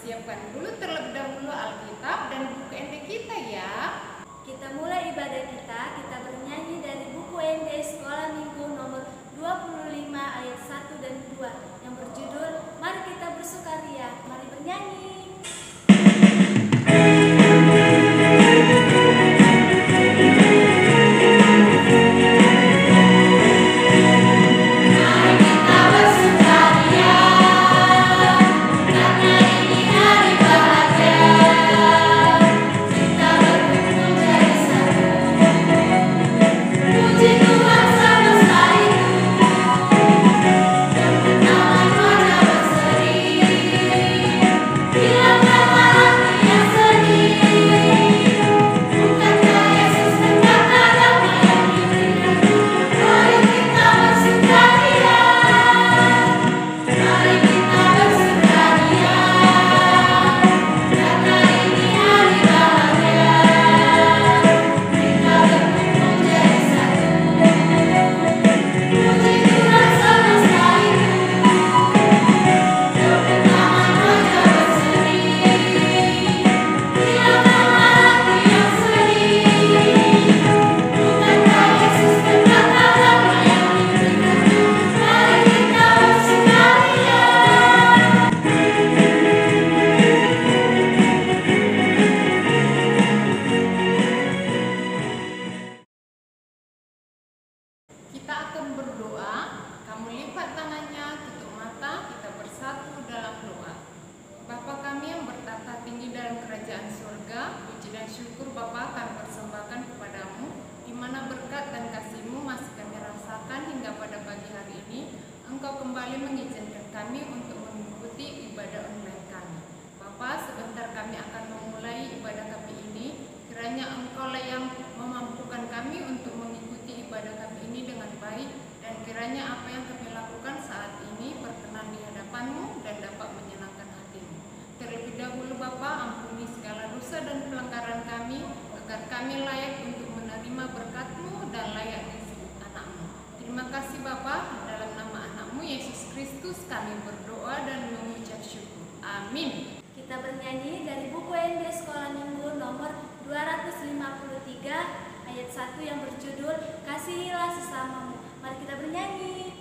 persiapkan dulu terlebih dahulu Alkitab dan buku ND kita ya. Kita mulai ibadah kita bernyanyi dari buku ND Sekolah Minggu nomor 25 ayat 1 dan 2 yang berjudul Mari Kita Bersukaria. Mari bernyanyi. Kita akan berdoa, kamu lipat tangannya, tutup mata, kita bersatu dalam doa. Bapa kami yang bertata tinggi dalam kerajaan surga, puji dan syukur Bapa kami persembahkan kepadamu, di mana berkat dan kasih-Mu masih kami rasakan hingga pada pagi hari ini. Engkau kembali mengizinkan kami untuk mengikuti ibadah online kami. Bapa, sebentar kami akan memulai ibadah kami ini, kiranya Engkau yang memampukan kami untuk mengikuti ibadah kami ini dengan baik, dan kiranya apa yang kami lakukan saat ini berkenan di hadapan-Mu dan dapat menyenangkan hati-Mu. Terlebih dahulu Bapa, ampuni segala dosa dan pelanggaran kami, agar kami layak untuk menerima berkat-Mu dan layak disebut anak-Mu. Terima kasih Bapa, dalam nama anak-Mu Yesus Kristus kami berdoa dan mengucap syukur. Amin. Kita bernyanyi dari buku ND Sekolah Minggu nomor 253 ayat 1 yang berjudul Kasihilah Sesamamu. Mari kita bernyanyi.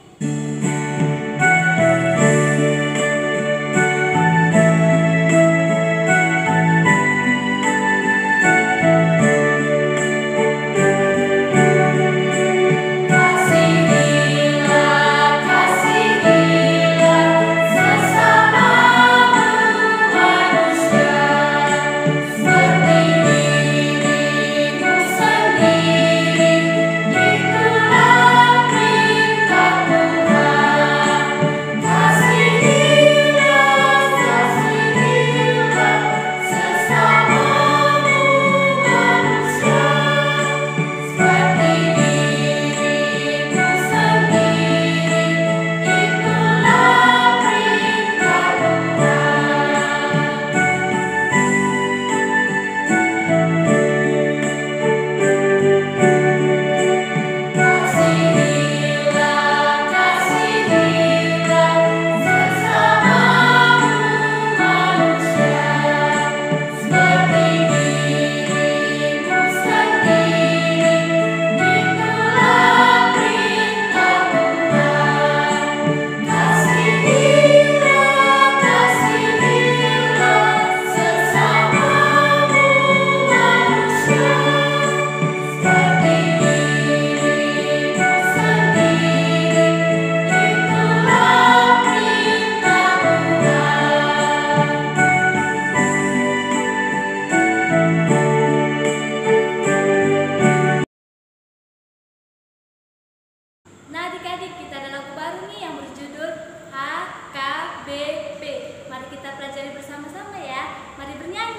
Nah adik-adik, kita ada lagu baru nih yang berjudul HKBP. Mari kita pelajari bersama-sama ya. Mari bernyanyi.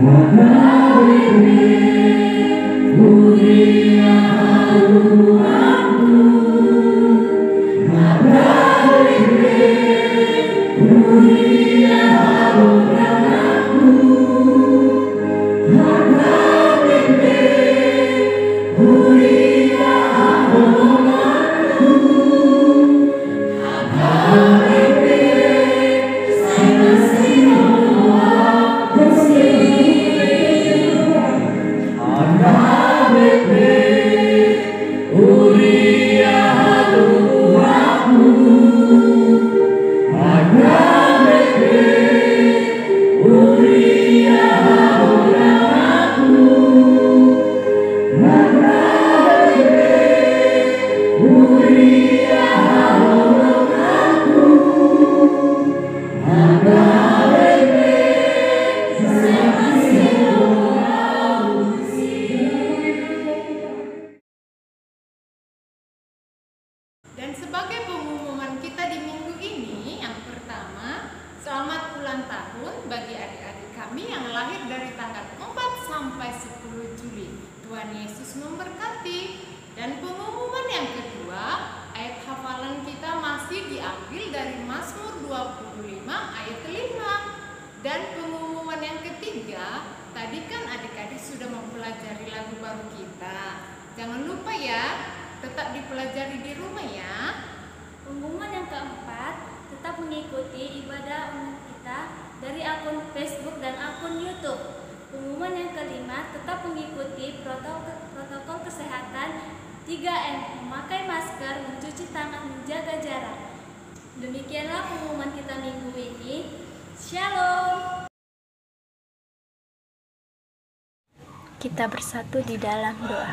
HKBP Tuhan Yesus memberkati. Dan pengumuman yang kedua, ayat hafalan kita masih diambil dari Mazmur 25 ayat 5. Dan pengumuman yang ketiga, tadi kan adik-adik sudah mempelajari lagu baru kita. Jangan lupa ya, tetap dipelajari di rumah ya. Pengumuman yang keempat, tetap mengikuti ibadah online kita dari akun Facebook dan akun YouTube. Pengumuman yang kelima, tetap mengikuti protokol kesehatan 3M, memakai masker, mencuci tangan, menjaga jarak. Demikianlah pengumuman kita minggu ini. Shalom. Kita bersatu di dalam doa.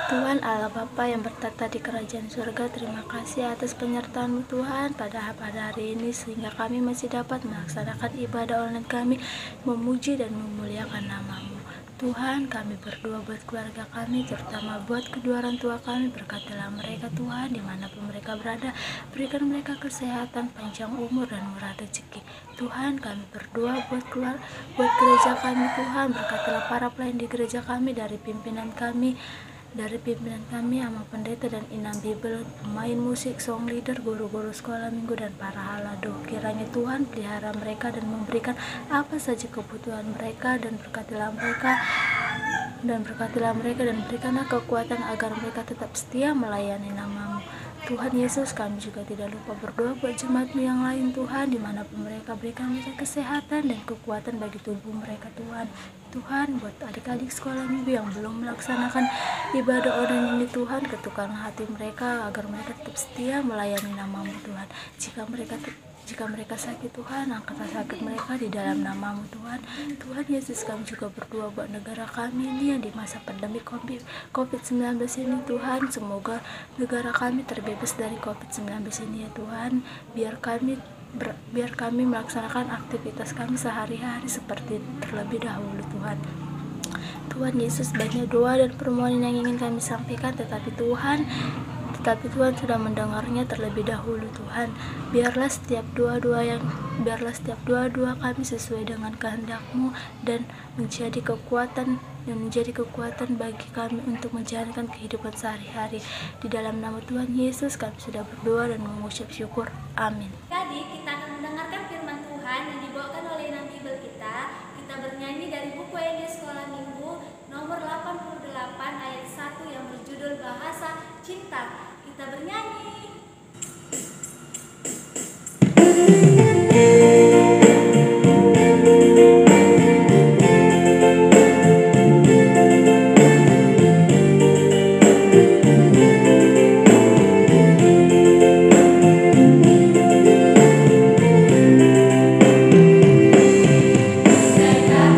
Tuhan Allah Bapa yang bertata di kerajaan surga, terima kasih atas penyertaan-Mu Tuhan pada hari ini sehingga kami masih dapat melaksanakan ibadah online kami, memuji dan memuliakan nama-Mu. Tuhan, kami berdoa buat keluarga kami, terutama buat kedua orang tua kami. Berkatilah mereka Tuhan, dimanapun mereka berada. Berikan mereka kesehatan, panjang umur, dan murah rezeki. Tuhan, kami berdoa buat gereja kami Tuhan. Berkatilah para pelayan di gereja kami, dari pimpinan kami, sama pendeta dan inam Bibel, pemain musik, song leader, guru-guru sekolah minggu, dan para halado. Kiranya Tuhan pelihara mereka dan memberikan apa saja kebutuhan mereka, dan berkatilah mereka dan berikanlah kekuatan agar mereka tetap setia melayani nama-Mu. Tuhan Yesus, kami juga tidak lupa berdoa buat jemaat-Mu yang lain Tuhan, dimanapun mereka, berikan mereka kesehatan dan kekuatan bagi tubuh mereka Tuhan. Tuhan, buat adik-adik sekolah minggu yang belum melaksanakan ibadah online ini Tuhan, ketukkan hati mereka agar mereka tetap setia melayani nama-Mu Tuhan. Jika mereka sakit Tuhan, angkatlah sakit mereka di dalam nama-Mu Tuhan. Tuhan Yesus, kami juga berdoa buat negara kami ini yang di masa pandemi COVID-19 ini Tuhan. Semoga negara kami terbebas dari COVID-19 ini ya Tuhan. Biar kami melaksanakan aktivitas kami sehari-hari seperti terlebih dahulu Tuhan. Tuhan Yesus, banyak doa dan permohonan yang ingin kami sampaikan, tetapi Tuhan sudah mendengarnya terlebih dahulu Tuhan. Biarlah setiap doa-doa kami sesuai dengan kehendak-Mu dan menjadi kekuatan bagi kami untuk menjalankan kehidupan sehari-hari. Di dalam nama Tuhan Yesus kami sudah berdoa dan mengucap syukur. Amin. Tadi kita akan mendengarkan firman Tuhan yang dibawakan oleh inam Bibel kita. Kita bernyanyi dari buku END Sekolah Minggu nomor 88 ayat 1 yang berjudul Bahasa Cinta. Kita bernyanyi. Segala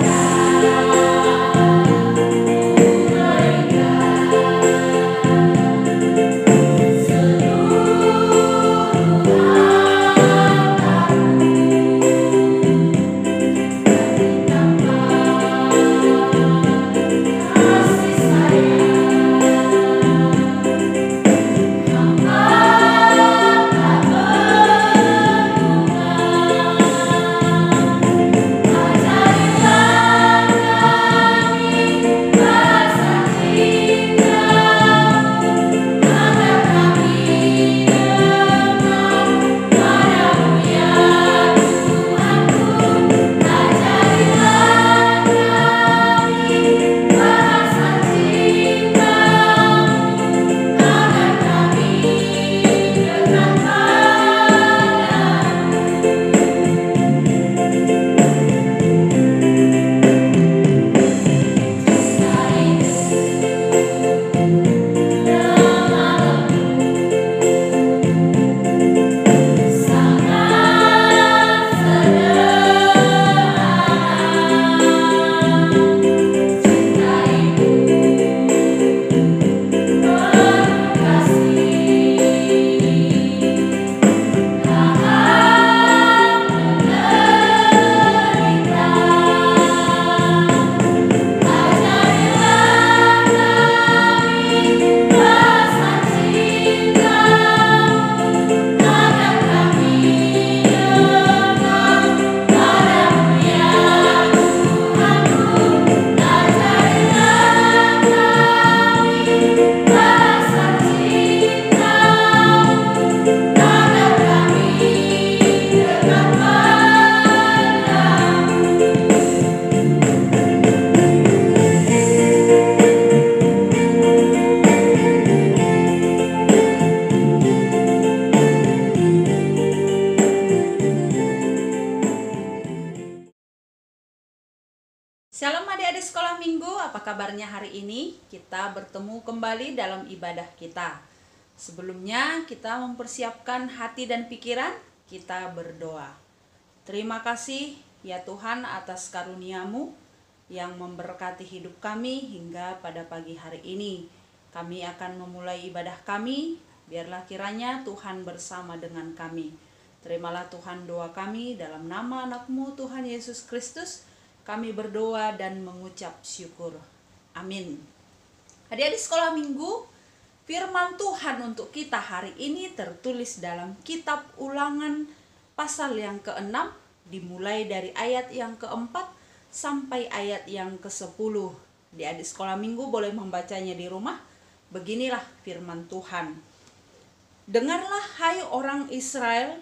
Adik-adik sekolah minggu, apa kabarnya hari ini? Kita bertemu kembali dalam ibadah kita. Sebelumnya kita mempersiapkan hati dan pikiran, kita berdoa. Terima kasih ya Tuhan atas karunia-Mu yang memberkati hidup kami hingga pada pagi hari ini. Kami akan memulai ibadah kami, biarlah kiranya Tuhan bersama dengan kami. Terimalah Tuhan doa kami dalam nama anak-Mu Tuhan Yesus Kristus. Kami berdoa dan mengucap syukur. Amin. Adik-adik sekolah minggu, firman Tuhan untuk kita hari ini tertulis dalam kitab Ulangan pasal yang ke-6, dimulai dari ayat yang ke-4 sampai ayat yang ke-10. Adik-adik sekolah minggu boleh membacanya di rumah. Beginilah firman Tuhan. Dengarlah hai orang Israel,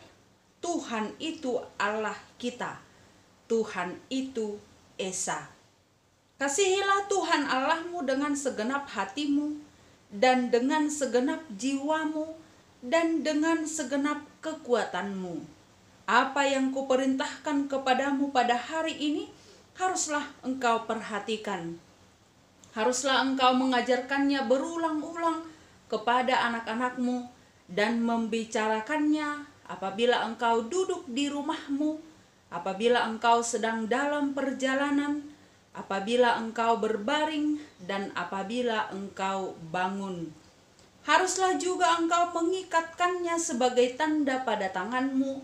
Tuhan itu Allah kita, Tuhan itu Esa. Kasihilah Tuhan Allahmu dengan segenap hatimu, dan dengan segenap jiwamu, dan dengan segenap kekuatanmu. Apa yang kuperintahkan kepadamu pada hari ini, haruslah engkau perhatikan. Haruslah engkau mengajarkannya berulang-ulang kepada anak-anakmu, dan membicarakannya apabila engkau duduk di rumahmu, apabila engkau sedang dalam perjalanan, apabila engkau berbaring, dan apabila engkau bangun. Haruslah juga engkau mengikatkannya sebagai tanda pada tanganmu,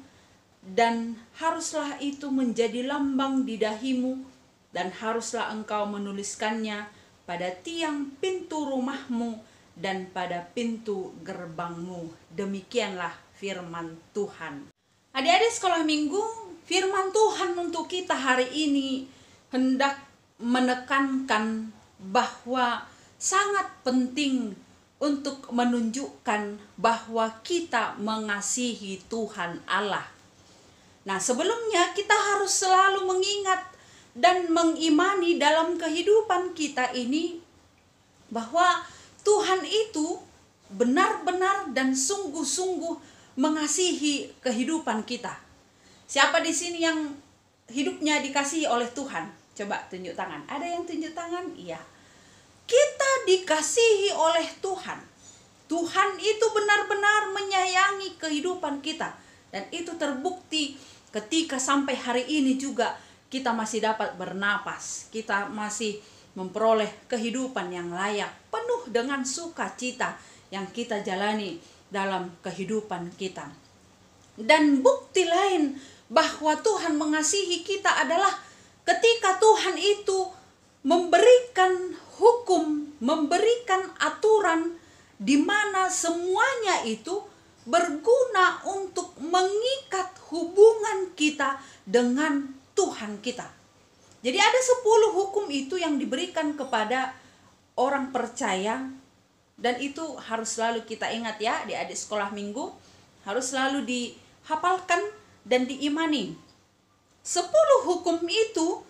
dan haruslah itu menjadi lambang di dahimu, dan haruslah engkau menuliskannya pada tiang pintu rumahmu dan pada pintu gerbangmu. Demikianlah firman Tuhan. Adik-adik sekolah minggu, firman Tuhan untuk kita hari ini hendak menekankan bahwa sangat penting untuk menunjukkan bahwa kita mengasihi Tuhan Allah. Nah, sebelumnya kita harus selalu mengingat dan mengimani dalam kehidupan kita ini bahwa Tuhan itu benar-benar dan sungguh-sungguh mengasihi kehidupan kita. Siapa di sini yang hidupnya dikasihi oleh Tuhan? Coba tunjuk tangan. Ada yang tunjuk tangan? Iya. Kita dikasihi oleh Tuhan. Tuhan itu benar-benar menyayangi kehidupan kita. Dan itu terbukti ketika sampai hari ini juga kita masih dapat bernapas. Kita masih memperoleh kehidupan yang layak, penuh dengan sukacita yang kita jalani dalam kehidupan kita. Dan bukti lain bahwa Tuhan mengasihi kita adalah ketika Tuhan itu memberikan hukum, memberikan aturan di mana semuanya itu berguna untuk mengikat hubungan kita dengan Tuhan kita. Jadi ada 10 hukum itu yang diberikan kepada orang percaya, dan itu harus selalu kita ingat ya, di adik sekolah minggu, harus selalu dihafalkan dan diimani. 10 hukum itu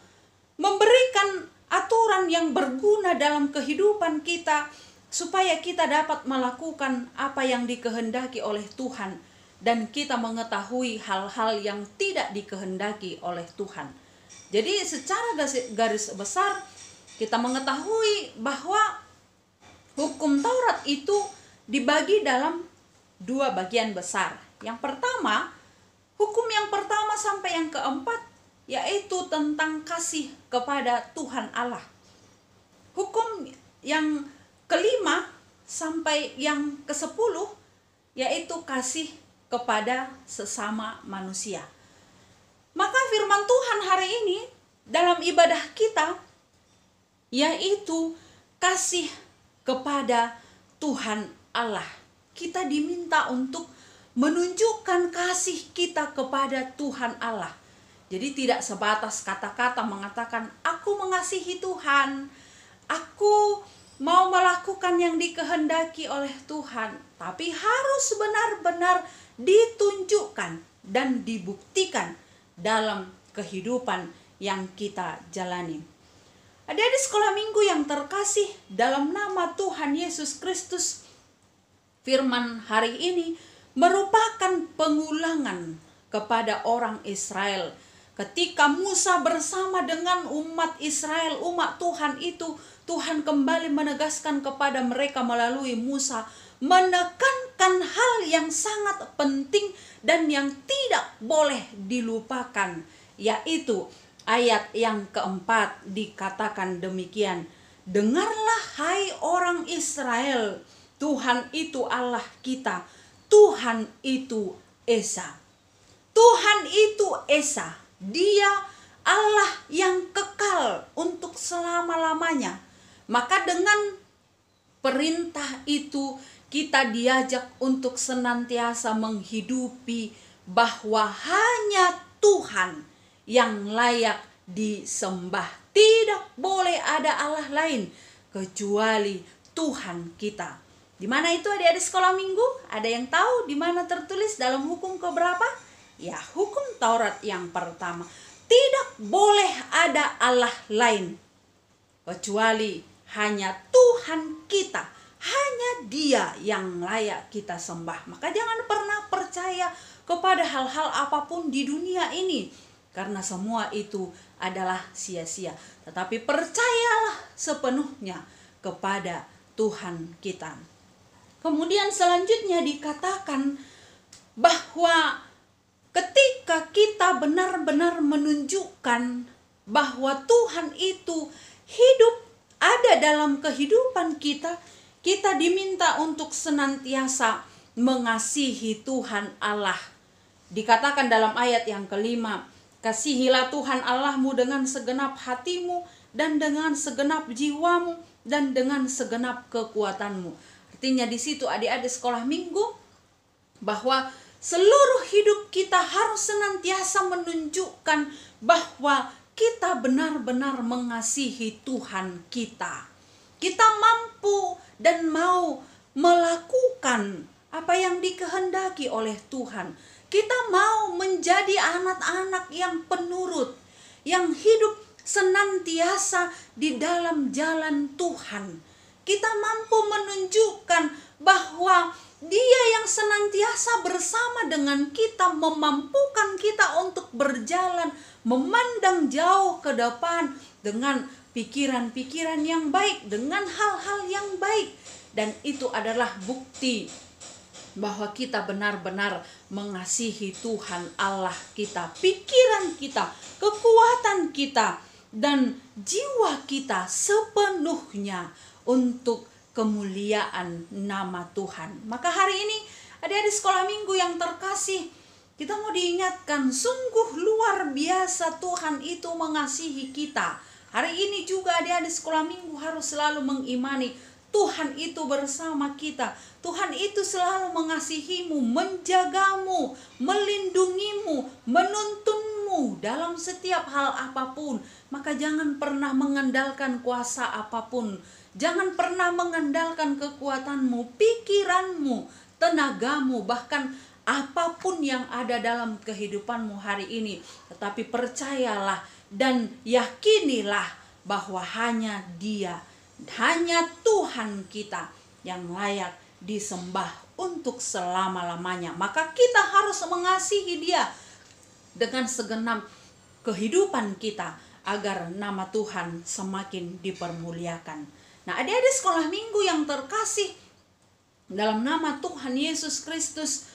memberikan aturan yang berguna dalam kehidupan kita supaya kita dapat melakukan apa yang dikehendaki oleh Tuhan, dan kita mengetahui hal-hal yang tidak dikehendaki oleh Tuhan. Jadi secara garis besar kita mengetahui bahwa hukum Taurat itu dibagi dalam 2 bagian besar. Yang pertama, hukum yang pertama sampai yang keempat, yaitu tentang kasih kepada Tuhan Allah. Hukum yang kelima sampai yang ke-10, yaitu kasih kepada sesama manusia. Maka firman Tuhan hari ini dalam ibadah kita, yaitu kasih kepada Tuhan Allah. Kita diminta untuk menunjukkan kasih kita kepada Tuhan Allah. Jadi tidak sebatas kata-kata mengatakan aku mengasihi Tuhan, aku mau melakukan yang dikehendaki oleh Tuhan, tapi harus benar-benar ditunjukkan dan dibuktikan dalam kehidupan yang kita jalani. Adik-adik sekolah minggu yang terkasih, dalam nama Tuhan Yesus Kristus, firman hari ini merupakan pengulangan kepada orang Israel Ketika Musa bersama dengan umat Israel, umat Tuhan itu, Tuhan kembali menegaskan kepada mereka melalui Musa, menekankan hal yang sangat penting dan yang tidak boleh dilupakan, yaitu ayat yang keempat dikatakan demikian. Dengarlah hai orang Israel, Tuhan itu Allah kita, Tuhan itu Esa. Tuhan itu Esa, Dia Allah yang kekal untuk selama-lamanya. Maka dengan perintah itu kita diajak untuk senantiasa menghidupi bahwa hanya Tuhan yang layak disembah. Tidak boleh ada Allah lain kecuali Tuhan kita. Di mana itu adik-adik sekolah minggu? Ada yang tahu di mana tertulis dalam hukum keberapa? Ya, hukum Taurat yang pertama. Tidak boleh ada Allah lain kecuali hanya Tuhan kita. Hanya Dia yang layak kita sembah. Maka jangan pernah percaya kepada hal-hal apapun di dunia ini, karena semua itu adalah sia-sia. Tetapi percayalah sepenuhnya kepada Tuhan kita. Kemudian selanjutnya dikatakan bahwa ketika kita benar-benar menunjukkan bahwa Tuhan itu hidup ada dalam kehidupan kita, kita diminta untuk senantiasa mengasihi Tuhan Allah. Dikatakan dalam ayat yang kelima, kasihilah Tuhan Allahmu dengan segenap hatimu dan dengan segenap jiwamu dan dengan segenap kekuatanmu. Artinya di situ adik-adik sekolah minggu bahwa seluruh hidup kita harus senantiasa menunjukkan bahwa kita benar-benar mengasihi Tuhan kita. Kita mampu dan mau melakukan apa yang dikehendaki oleh Tuhan. Kita mau menjadi anak-anak yang penurut, yang hidup senantiasa di dalam jalan Tuhan. Kita mampu menunjukkan bahwa Dia yang senantiasa bersama dengan kita, memampukan kita untuk berjalan, memandang jauh ke depan dengan pikiran-pikiran yang baik, dengan hal-hal yang baik. Dan itu adalah bukti bahwa kita benar-benar mengasihi Tuhan Allah kita. Pikiran kita, kekuatan kita, dan jiwa kita sepenuhnya untuk kemuliaan nama Tuhan. Maka hari ini adik-adik sekolah minggu yang terkasih, kita mau diingatkan sungguh luar biasa Tuhan itu mengasihi kita. Hari ini juga adik-adik sekolah minggu harus selalu mengimani Tuhan itu bersama kita. Tuhan itu selalu mengasihimu, menjagamu, melindungimu, menuntunmu dalam setiap hal apapun. Maka jangan pernah mengandalkan kuasa apapun. Jangan pernah mengandalkan kekuatanmu, pikiranmu, tenagamu, bahkan apapun yang ada dalam kehidupanmu hari ini. Tetapi percayalah dan yakinilah bahwa hanya Dia, hanya Tuhan kita yang layak disembah untuk selama-lamanya. Maka kita harus mengasihi Dia dengan segenap kehidupan kita agar nama Tuhan semakin dipermuliakan. Nah, adik-adik sekolah minggu yang terkasih, dalam nama Tuhan Yesus Kristus,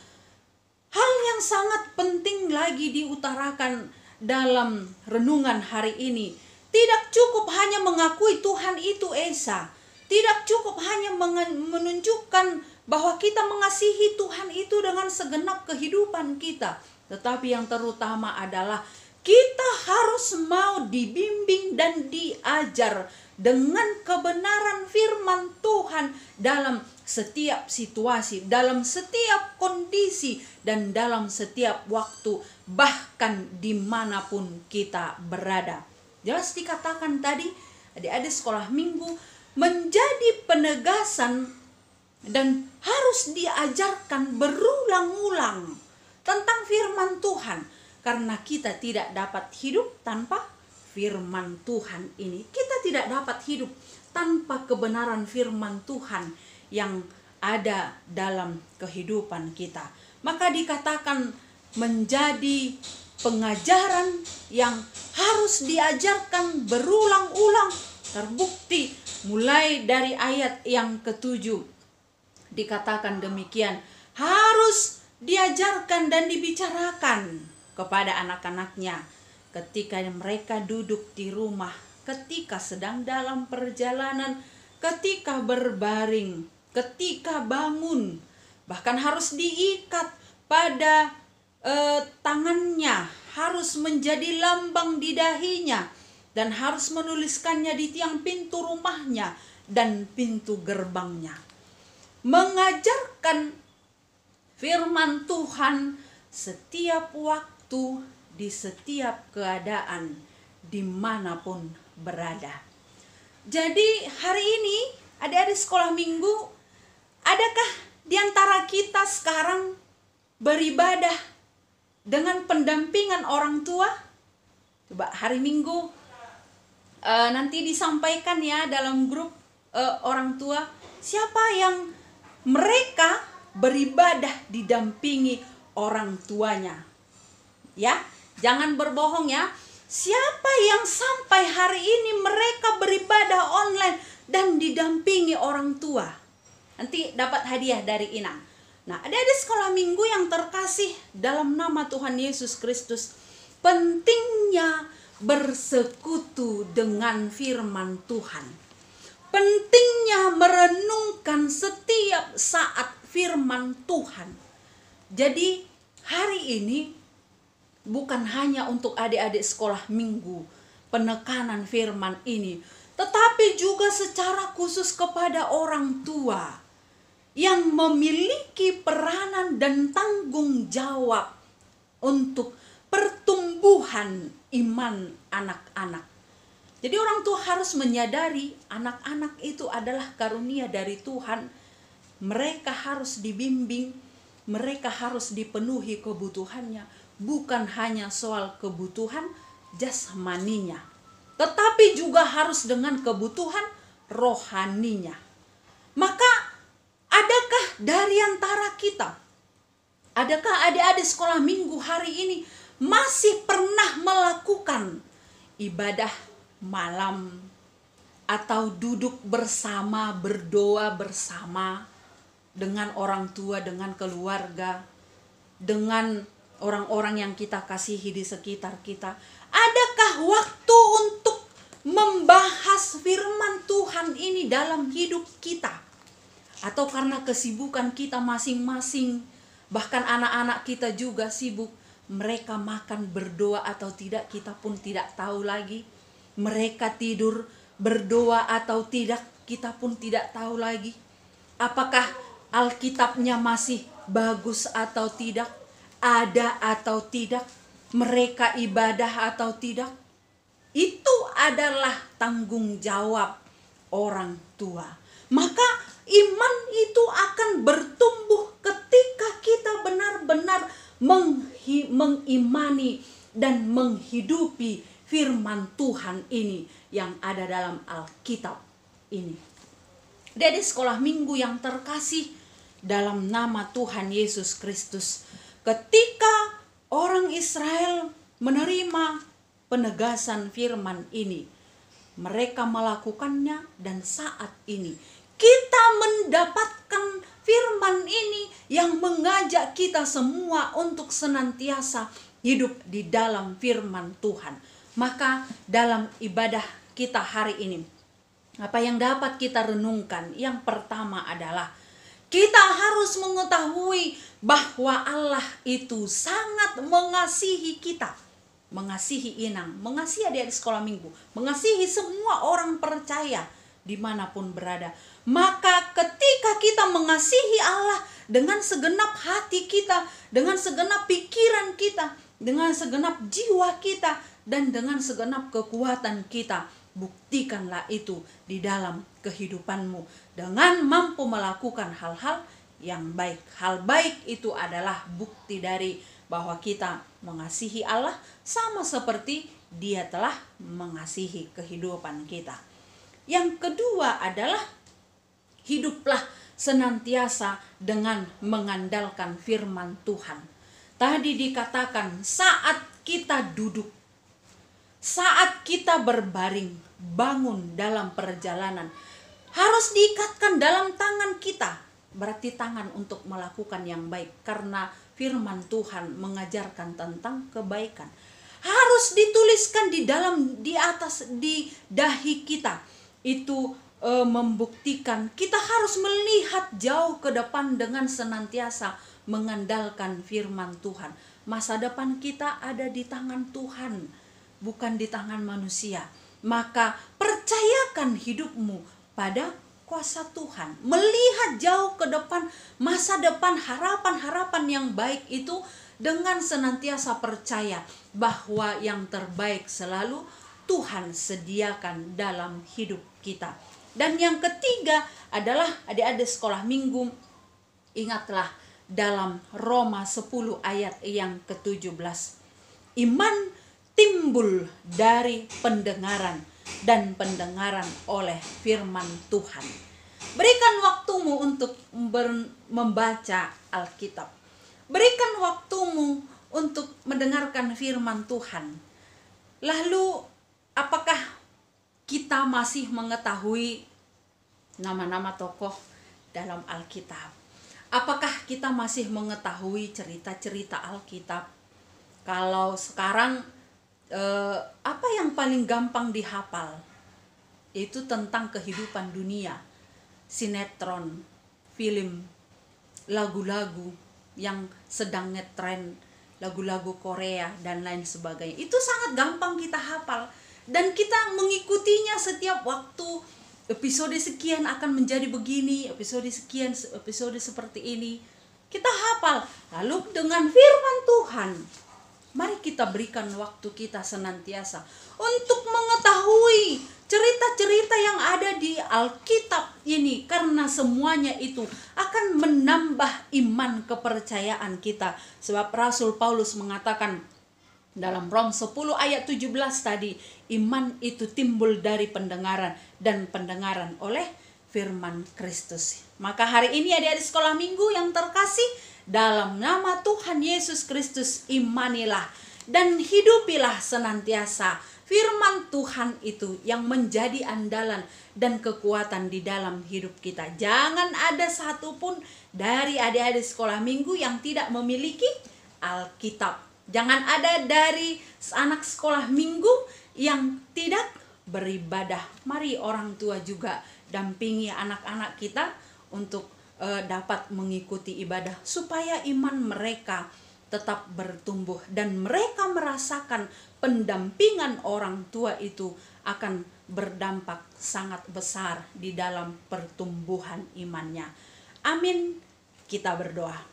hal yang sangat penting lagi diutarakan dalam renungan hari ini. Tidak cukup hanya mengakui Tuhan itu Esa. Tidak cukup hanya menunjukkan bahwa kita mengasihi Tuhan itu dengan segenap kehidupan kita. Tetapi yang terutama adalah kita harus mau dibimbing dan diajar dengan kebenaran firman Tuhan dalam setiap situasi, dalam setiap kondisi, dan dalam setiap waktu, bahkan dimanapun kita berada. Jelas dikatakan tadi, adik-adik sekolah minggu, menjadi penegasan dan harus diajarkan berulang-ulang tentang firman Tuhan. Karena kita tidak dapat hidup tanpa firman Tuhan ini. Kita tidak dapat hidup tanpa kebenaran firman Tuhan yang ada dalam kehidupan kita. Maka dikatakan menjadi pengajaran yang harus diajarkan berulang-ulang. Terbukti mulai dari ayat yang ke-7 dikatakan demikian, harus diajarkan dan dibicarakan kepada anak-anaknya ketika mereka duduk di rumah, ketika sedang dalam perjalanan, ketika berbaring, ketika bangun. Bahkan harus diikat pada tangannya, harus menjadi lambang di dahinya, dan harus menuliskannya di tiang pintu rumahnya dan pintu gerbangnya. Mengajarkan firman Tuhan setiap waktu, di setiap keadaan, dimanapun berada. Jadi hari ini adik-adik sekolah minggu, adakah di antara kita sekarang beribadah dengan pendampingan orang tua? Coba hari Minggu nanti disampaikan ya dalam grup orang tua, siapa yang mereka beribadah didampingi orang tuanya. Ya, jangan berbohong ya. Siapa yang sampai hari ini mereka beribadah online dan didampingi orang tua? Nanti dapat hadiah dari Inang. Nah, adik-adik sekolah minggu yang terkasih dalam nama Tuhan Yesus Kristus, pentingnya bersekutu dengan firman Tuhan. Pentingnya merenungkan setiap saat firman Tuhan. Jadi hari ini bukan hanya untuk adik-adik sekolah minggu penekanan firman ini, tetapi juga secara khusus kepada orang tua yang memiliki peranan dan tanggung jawab untuk pertumbuhan iman anak-anak. Jadi orang tua harus menyadari anak-anak itu adalah karunia dari Tuhan. Mereka harus dibimbing, mereka harus dipenuhi kebutuhannya, bukan hanya soal kebutuhan jasmaninya, tetapi juga harus dengan kebutuhan rohaninya. Maka adakah dari antara kita, adakah adik-adik sekolah minggu hari ini masih pernah melakukan ibadah malam atau duduk bersama, berdoa bersama dengan orang tua, dengan keluarga, dengan orang-orang yang kita kasihi di sekitar kita? Adakah waktu untuk membahas firman Tuhan ini dalam hidup kita? Atau karena kesibukan kita masing-masing, bahkan anak-anak kita juga sibuk, mereka makan berdoa atau tidak kita pun tidak tahu lagi. Mereka tidur berdoa atau tidak kita pun tidak tahu lagi. Apakah Alkitabnya masih bagus atau tidak, ada atau tidak, mereka ibadah atau tidak? Itu adalah tanggung jawab orang tua. Maka iman itu akan bertumbuh ketika kita benar-benar mengimani dan menghidupi firman Tuhan ini yang ada dalam Alkitab ini. Dari sekolah minggu yang terkasih dalam nama Tuhan Yesus Kristus, ketika orang Israel menerima penegasan firman ini, mereka melakukannya, dan saat ini kita mendapatkan firman ini yang mengajak kita semua untuk senantiasa hidup di dalam firman Tuhan. Maka dalam ibadah kita hari ini, apa yang dapat kita renungkan? Yang pertama adalah kita harus mengetahui bahwa Allah itu sangat mengasihi kita. Mengasihi Inang, mengasihi adik-adik sekolah minggu, mengasihi semua orang percaya dimanapun berada. Maka ketika kita mengasihi Allah dengan segenap hati kita, dengan segenap pikiran kita, dengan segenap jiwa kita, dan dengan segenap kekuatan kita, buktikanlah itu di dalam kehidupanmu dengan mampu melakukan hal-hal yang baik. Hal baik itu adalah bukti dari bahwa kita mengasihi Allah sama seperti Dia telah mengasihi kehidupan kita. Yang kedua adalah hiduplah senantiasa dengan mengandalkan firman Tuhan. Tadi dikatakan saat kita duduk, saat kita berbaring, bangun dalam perjalanan, harus diikatkan dalam tangan kita. Berarti tangan untuk melakukan yang baik, karena firman Tuhan mengajarkan tentang kebaikan. Harus dituliskan di atas di dahi kita. Itu membuktikan kita harus melihat jauh ke depan dengan senantiasa mengandalkan firman Tuhan. Masa depan kita ada di tangan Tuhan, bukan di tangan manusia. Maka percayakan hidupmu pada kuasa Tuhan. Melihat jauh ke depan, masa depan, harapan-harapan yang baik itu dengan senantiasa percaya bahwa yang terbaik selalu Tuhan sediakan dalam hidup kita. Dan yang ketiga adalah adik-adik sekolah minggu, ingatlah dalam Roma 10 ayat yang ke-17. Iman timbul dari pendengaran, dan pendengaran oleh firman Tuhan. Berikan waktumu untuk membaca Alkitab. Berikan waktumu untuk mendengarkan firman Tuhan. Lalu apakah kita masih mengetahui nama-nama tokoh dalam Alkitab? Apakah kita masih mengetahui cerita-cerita Alkitab? Kalau sekarang apa yang paling gampang dihafal? Itu tentang kehidupan dunia, sinetron, film, lagu-lagu yang sedang ngetren, lagu-lagu Korea dan lain sebagainya. Itu sangat gampang kita hafal. Dan kita mengikutinya setiap waktu. Episode sekian akan menjadi begini, episode sekian, episode seperti ini. Kita hafal. Lalu dengan firman Tuhan, mari kita berikan waktu kita senantiasa untuk mengetahui cerita-cerita yang ada di Alkitab ini. Karena semuanya itu akan menambah iman kepercayaan kita. Sebab Rasul Paulus mengatakan dalam Rom 10 ayat 17 tadi, iman itu timbul dari pendengaran, dan pendengaran oleh firman Kristus. Maka hari ini adik-adik sekolah minggu yang terkasih, dalam nama Tuhan Yesus Kristus imanilah dan hidupilah senantiasa firman Tuhan itu yang menjadi andalan dan kekuatan di dalam hidup kita. Jangan ada satupun dari adik-adik sekolah minggu yang tidak memiliki Alkitab. Jangan ada dari anak sekolah minggu yang tidak beribadah. Mari orang tua juga dampingi anak-anak kita untuk dapat mengikuti ibadah, supaya iman mereka tetap bertumbuh dan mereka merasakan pendampingan orang tua itu akan berdampak sangat besar di dalam pertumbuhan imannya. Amin. Kita berdoa.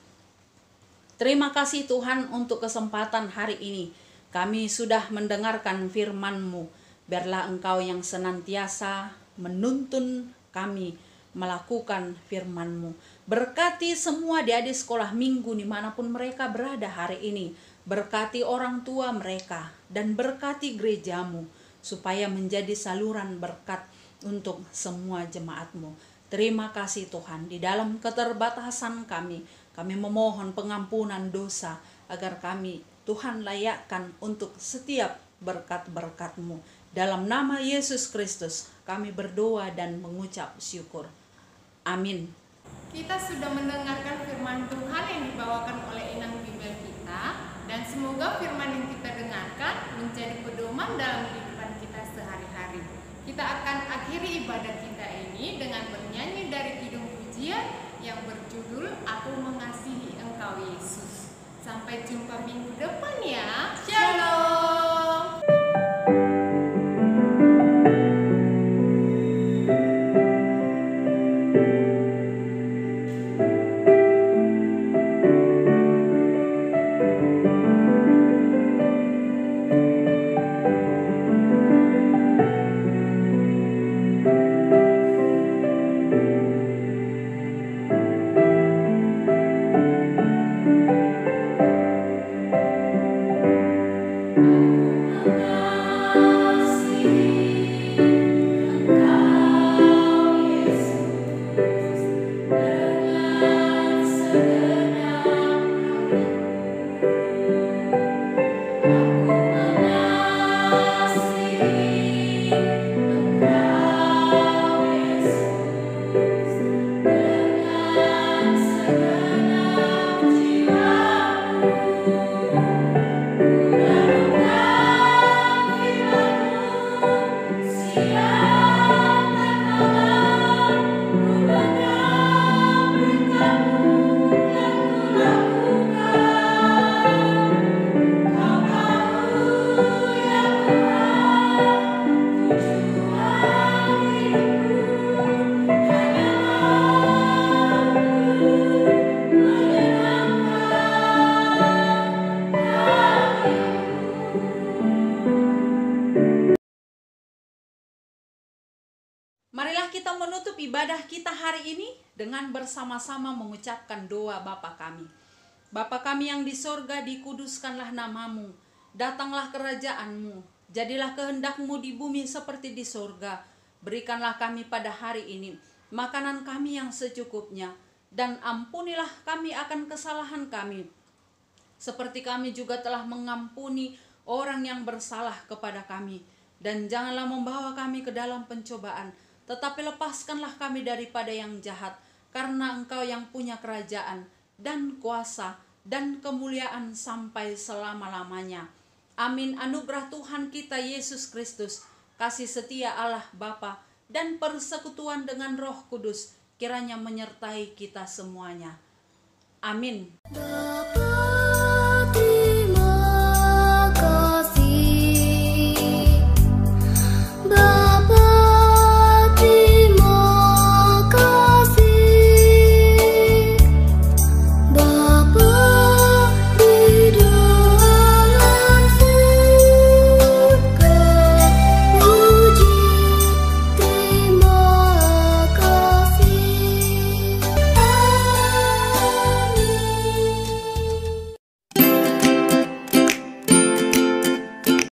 Terima kasih Tuhan untuk kesempatan hari ini. Kami sudah mendengarkan firman-Mu. Biarlah Engkau yang senantiasa menuntun kami melakukan firman-Mu. Berkati semua adik-adik sekolah minggu dimanapun mereka berada hari ini. Berkati orang tua mereka dan berkati gereja-Mu, supaya menjadi saluran berkat untuk semua jemaat-Mu. Terima kasih Tuhan. Di dalam keterbatasan kami memohon pengampunan dosa, agar kami Tuhan layakkan untuk setiap berkat-berkat-Mu. Dalam nama Yesus Kristus kami berdoa dan mengucap syukur. Amin. Kita sudah mendengarkan firman Tuhan yang dibawakan oleh inang Bibel kita, dan semoga firman yang kita dengarkan menjadi pedoman dalam kehidupan kita sehari-hari. Kita akan akhiri ibadah kita ini dengan bernyanyi dari kidung pujian yang berjudul Aku Mengasihi Engkau Yesus. Sampai jumpa minggu depan ya. Shalom. Marilah kita menutup ibadah kita hari ini dengan bersama-sama mengucapkan doa Bapa kami. Bapa kami yang di sorga, dikuduskanlah namamu. Datanglah kerajaan-Mu. Jadilah kehendak-Mu di bumi seperti di sorga. Berikanlah kami pada hari ini makanan kami yang secukupnya. Dan ampunilah kami akan kesalahan kami, seperti kami juga telah mengampuni orang yang bersalah kepada kami. Dan janganlah membawa kami ke dalam pencobaan, tetapi lepaskanlah kami daripada yang jahat, karena Engkau yang punya kerajaan dan kuasa dan kemuliaan sampai selama-lamanya. Amin. Anugerah Tuhan kita Yesus Kristus, kasih setia Allah Bapa, dan persekutuan dengan Roh Kudus kiranya menyertai kita semuanya. Amin. Bapa